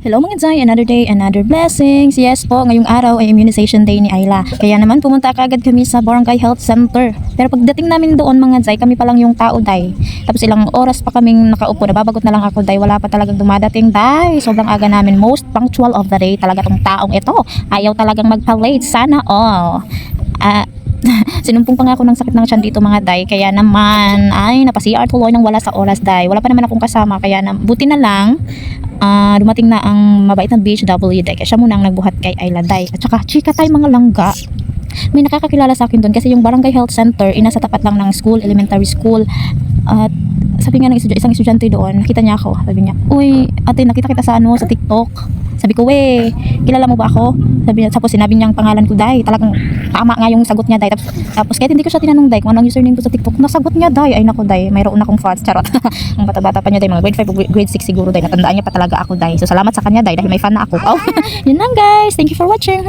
Hello mga Zay, another day, another blessings. Yes po, ngayong araw ay immunization day ni Ayla. Kaya naman pumunta agad kami sa Barangay Health Center. Pero pagdating namin doon mga Zay, kami pa lang yung tao Day. Tapos ilang oras pa kaming nakaupo, nababagot na lang ako Day. Wala pa talagang dumadating Day. Sobrang aga namin, most punctual of the day talaga tong taong ito. Ayaw talagang magpa-late, sana all. Sinumpong pa nga ako ng sakit ng tiyan dito mga Day. Kaya naman ay napasi-CR tuloy nang wala sa oras Day. Wala pa naman akong kasama. Kaya buti na lang dumating na ang mabait na BHW Day. Kaya siya muna ang nagbuhat kay Ayla Day. At saka chika tayo mga langga. May nakakakilala sa akin doon kasi yung Barangay Health Center inasa tapat lang ng school, elementary school. At sabi nga ng isang estudyante doon, nakita niya ako. Sabi niya, "Uy, ate, nakita kita sa sa TikTok." Sabi ko, "We, kilala mo ba ako?" Sabi niya, tapos sinabi niya ang pangalan ko, Day. Talagang tama nga yung sagot niya, Day. Tapos kahit hindi ko siya tinanong, Day, kung anong username ko sa TikTok, nasagot niya, Day. Ay nako, Day, mayroon akong fans, charot. Ang bata-bata pa niya, Day, mga grade 5 o grade 6 siguro, Day. Natandaan niya pa talaga ako, Day. So salamat sa kanya, Day, dahil may fan na ako. Oh, yun lang guys. Thank you for watching.